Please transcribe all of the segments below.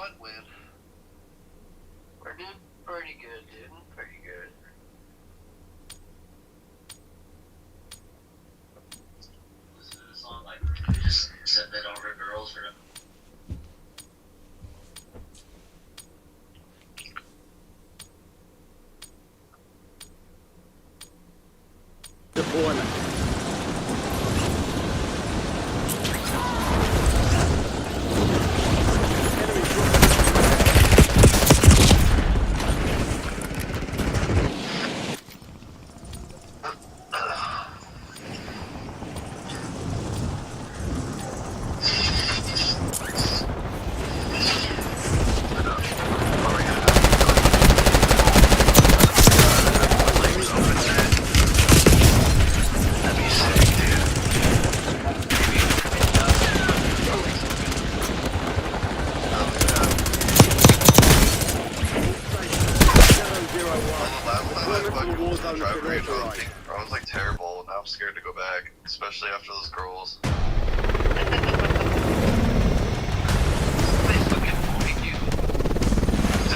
one win. We're doing pretty good, dude. Pretty good. Listen to this song, like, we just said that all our girls are. Deployment. I was like terrible, and now I'm scared to go back, especially after those girls. Dude,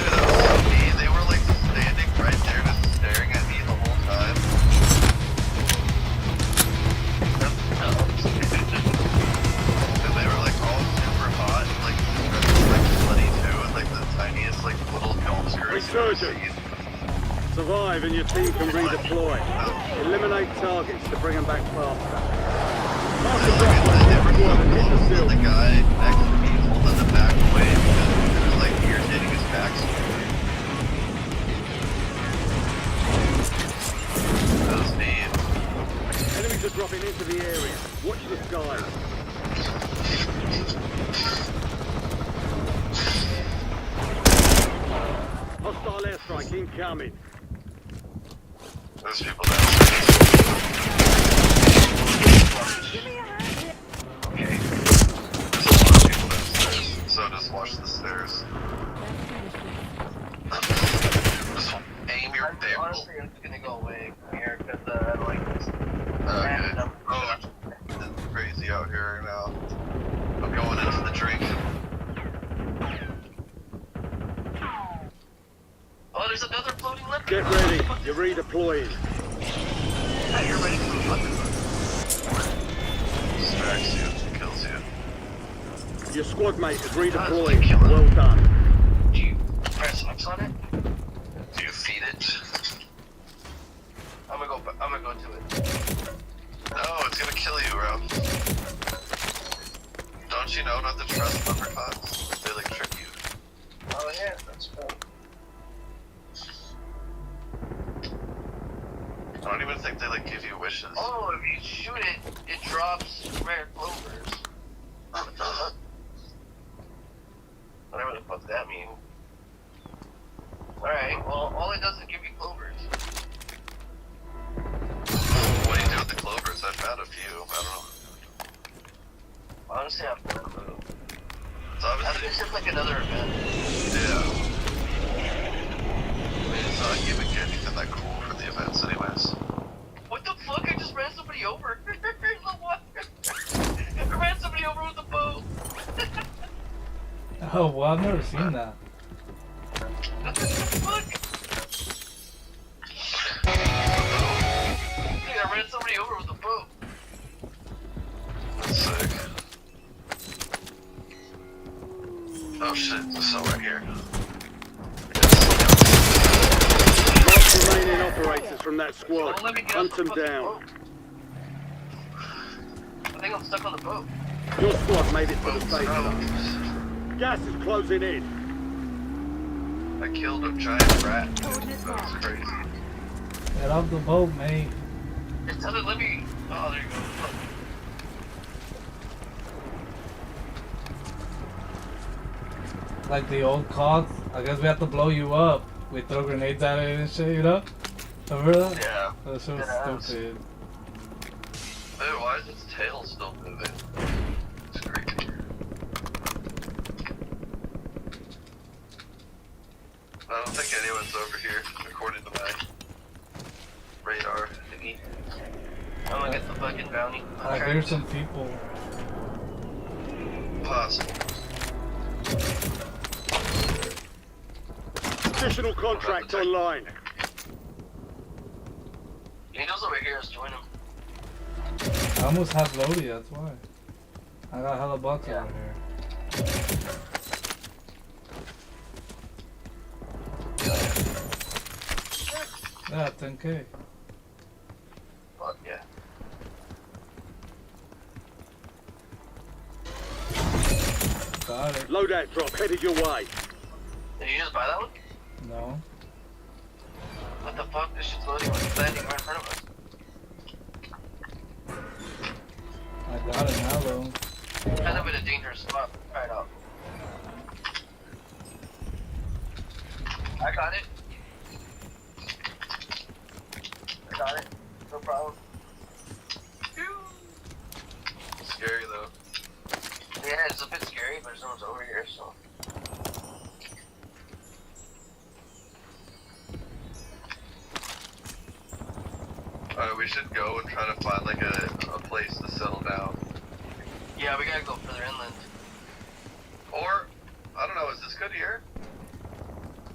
that was so mean. They were like standing right there, just staring at me the whole time. And they were like all super hot, like bloody too, and like the tiniest like little golf skirts. Survive and your team can redeploy. Eliminate targets to bring them back faster. The guy next to me told them to back away because it was like irritating his backstory. That was mean. Enemies are dropping into the area. Watch the skies. Hostile airstrike incoming. There's people downstairs. Okay. There's a lot of people downstairs, so just watch the stairs. Just aim your barrel. Honestly, I'm just gonna go away from here because I don't like this. Okay. Oh, it's crazy out here now. I'm going into the drink. Oh, there's another floating leopard. Get ready. You're redeploying. Yeah, you're ready for the leopard. Distracts you, kills you. Your squad mate is redeploying. Well done. Do you press X on it? Do you feed it? I'm gonna go to it. No, it's gonna kill you, bro. Don't you know not to trust leprechauns? They like trick you. Oh yeah, that's cool. I don't even think they like give you wishes. Oh, if you shoot it, it drops rare clovers. Whatever the fuck that means. Alright, well, all it does is give you clovers. What do you do with the clovers? I've had a few. I don't know. Honestly, I've no clue. It's I think obviously. it's just like another event. Yeah. I mean, it's not giving you anything that cool for the events, anyways. What the fuck? I just ran somebody over. What? I ran somebody over with a boat. Oh, well, I've never seen that. What the fuck? Dude, I ran somebody over with a boat. That's sick. Oh shit, there's some right here. Last remaining operators from that squad. Don't let me get Hunt off the them fucking down. boat. I think I'm stuck on the boat. Your squad made it to the Boats safe are zone. out. Gas is closing in. I killed a giant rat. That was crazy. Get off the boat, mate. It doesn't let me. Oh, there you go. Like the old CODs. I guess we have to blow you up. We throw grenades at it and shit, you know? Remember that? Yeah. That shit was Yeah. stupid. Dude, why is its tail still moving? It's crazy. I don't think anyone's over here, according to my radar. Thingy. I'm gonna get the fucking bounty. I hear some people. Possible. Additional contract online. Angel's over here. Let's join him. I almost have Lodi, that's why. I got hella bucks over here. Yeah, 10K. Fuck yeah. Got it. Loadout drop headed your way. Did you just buy that one? No. What the fuck? This shit's loading like landing right in front of us. I got it now though. Kind of in a dangerous spot. Right out. I got it. I got it. No problem. Scary though. Yeah, it's a bit scary, but no one's over here, so. We should go and try to find like a place to settle down. Yeah, we gotta go further inland. Or, I don't know, is this good here?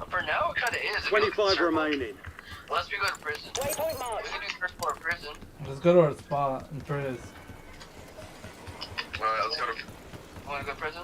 For now, it kinda is. If we look at the 25 circle. remaining. Unless we go to prison. Waypoint marked. We can do first floor prison. Let's go to our spot in Priz. Alright, let's go to... Wanna go to prison?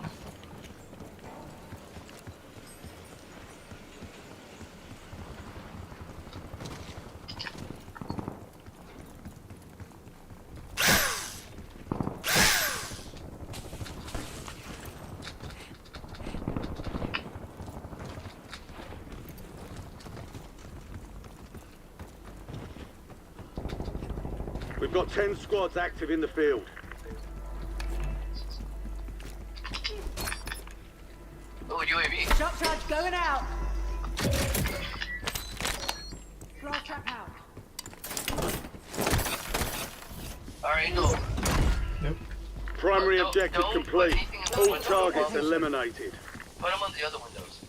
We've got 10 squads active in the field. Oh, UAV. Shock charge going out. Blast trap out. Alright, Angel. Yep. Primary Don't- objective don't put complete. anything in the All window targets while- eliminated. Put them on the other windows.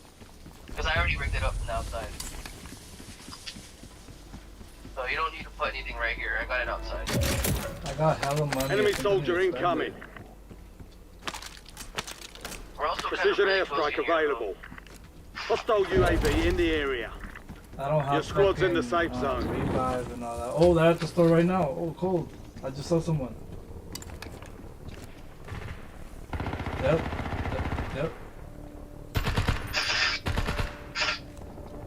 Because I already rigged it up from the outside. So you don't need to put anything right here. I got it outside. I got hella money. Enemy I think I soldier need to spend incoming. it. We're also Precision kind of really airstrike close in here, available. Hostile UAV in the area. I don't have Your squad's in the fucking, safe zone. revive and all that. Oh, they're at the store right now. Oh, cold. I just saw someone. Yep. Yep.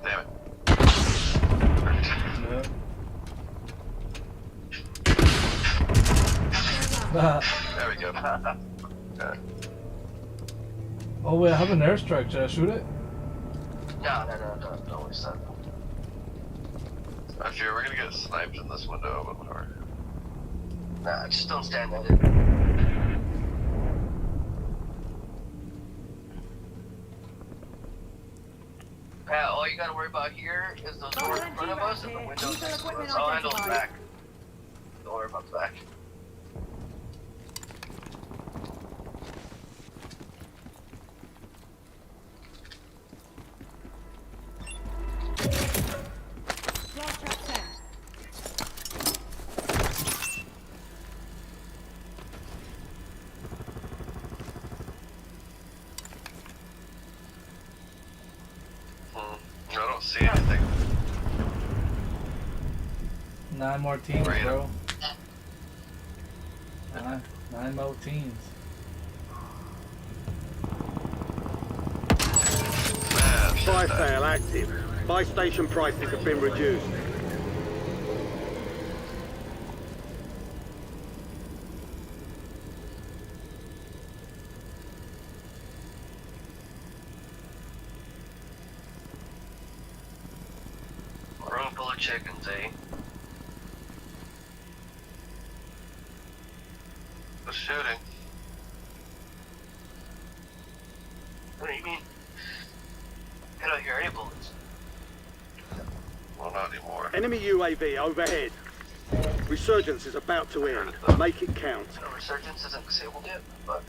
Damn it. Yep. Yep. There we go. Okay. Oh wait, I have an airstrike. Should I shoot it? No, don't waste that. Actually, we're gonna get sniped in this window, but whatever. Nah, just don't stand at it. All you gotta worry about here is those doors in front of us and the windows next to us. I'll handle the back. Don't worry about the back. Blast trap set. I don't see anything. 9 more teams, Right. bro. 9 more teams. Buy sale active. Buy station prices have been reduced. Room full of chickens, eh? The shooting. What do you mean? I don't hear any bullets. Well, not anymore. Enemy UAV overhead. Resurgence is about to end. Make it count. The resurgence isn't disabled yet? Fuck.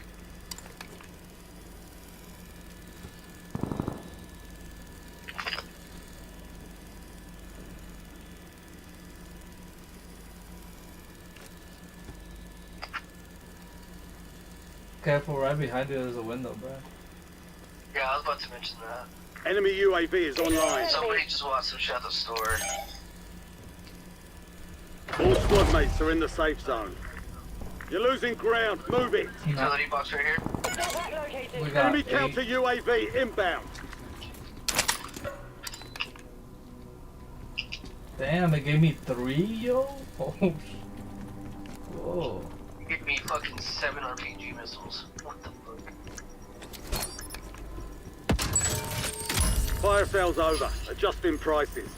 Careful, right behind you there's a window, bro. Yeah, I was about to mention that. Enemy UAV is online. Somebody just wants some shit at the store. All squad mates are in the safe zone. You're losing ground. Move it. Utility box right here. We got Enemy 8. counter UAV inbound. Damn, they gave me 3, yo? Oh, whoa. Give me fucking 7 RPG missiles. What the fuck? Fire sales over. Adjusting prices.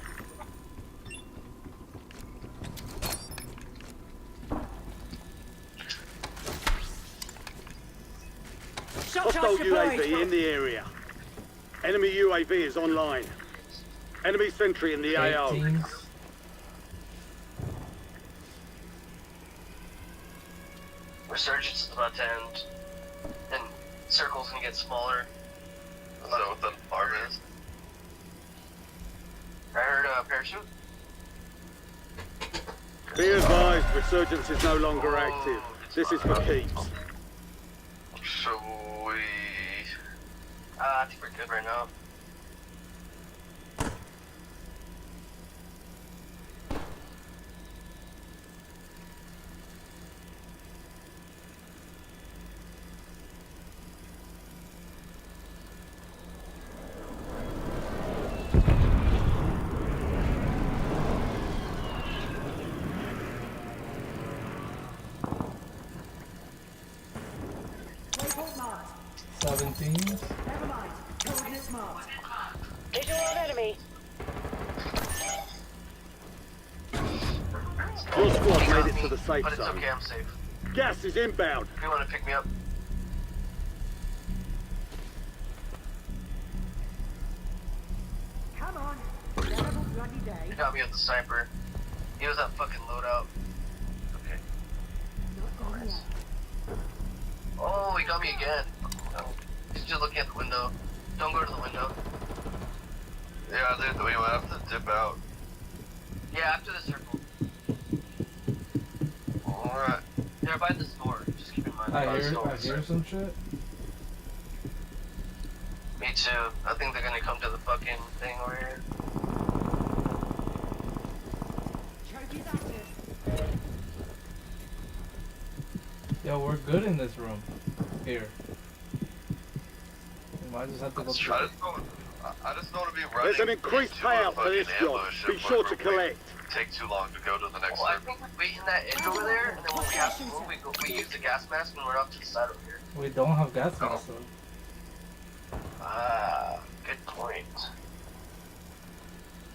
Hostile UAV in the area. Enemy UAV is online. Enemy sentry in the AO. 18s. Resurgence is about to end. And circle's gonna get smaller. Is that what the arm is? I heard a parachute. Be advised, resurgence is no longer active. This is for keeps. Should we... I think we're good right now. Waypoint marked. 17s. Never mind. Coordinates marked. Visual on enemy. Your squad He got made it me, to the safe but it's zone. okay, I'm safe. Gas is inbound. If you want to pick me up, Come on. Terrible bloody day. he got me at the sniper. He was that fucking loadout. Okay. Not done yet. Oh, he got me again. No. He's just looking at the window. Don't go to the window. Yeah, dude, we might have to dip out. Yeah, after the circle. Alright. They're by the store. Just keep in mind. I by the hear store. some shit. Me too. I think they're gonna come to the fucking thing over here. Trophy's active. Yo, we're good in this room. Here. We might just have to go through. I just don't want to be running. There's an increased into a payout for this fucking job. ambush Be if, sure like, to we collect. Take too long to go to the next Well, I circle. think we wait in that edge over there, and then when we have to move, we use the gas mask and we're up to the side over here. We don't have gas masks though. Ah, good point.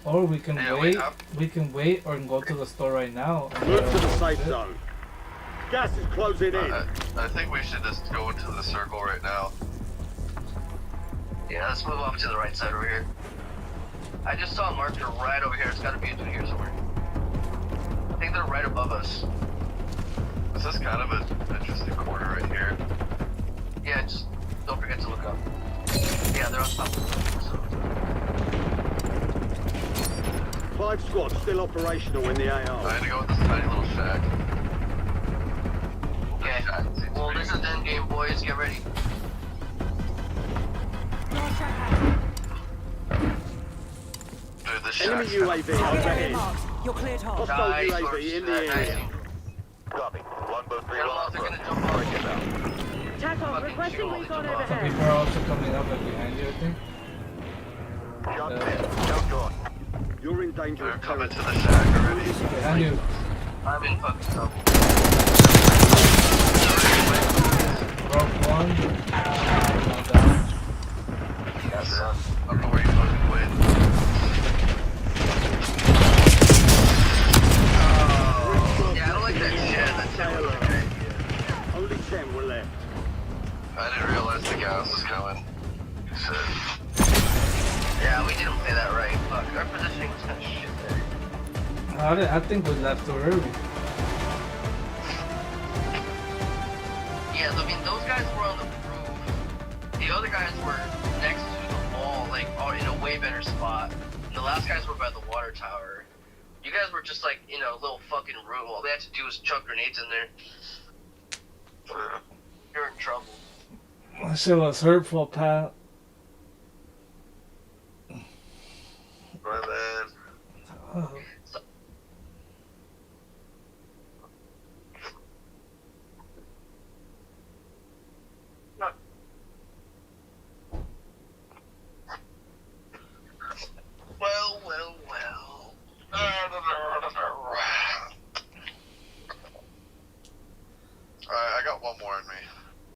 Or we can Yeah, wait. we have- We can wait or go to the store right now. and Move get to the our safe shit. zone. Gas is closing in. I think we should just go into the circle right now. Yeah, let's move off to the right side over here. I just saw a marker right over here. It's gotta be in here somewhere. I think they're right above us. This is kind of an interesting corner right here. Yeah, just don't forget to look up. Yeah, they're on top of the so. 5 squads still operational in the I AO. had to go with this tiny little shack. Okay, well, this is the end game, boys. Get ready. Blast track active. Dude, this Enemy shack's UAV Area overhead. marked. You're cleared hot. Hostile Nice, UAV in the area. Copy. Longbow 3 I don't know if they're gonna jump on. Tac on, Fucking requesting shoot, recon they jump off. Some overhead. people are also coming up like behind you, I think. You're in danger They're of coming terror. to the shack already. Behind you. I'm in fucking trouble. Broke one. Not down. Yes, I don't know where you fucking went. yeah, I don't like that shit. That shit was a good idea. Only 10 were left. I didn't realize the gas was coming. Shit. Yeah, we didn't play that right. Fuck, our positioning was kind of shit there. I think we left too early. Yeah, I mean, those guys were on the roof. The other guys were next to the wall, like, in a way better spot. The last guys were by the water tower. You guys were just, like, in a little fucking room. All they had to do was chuck grenades in there. You're in trouble. That shit was hurtful, Pat. Oh.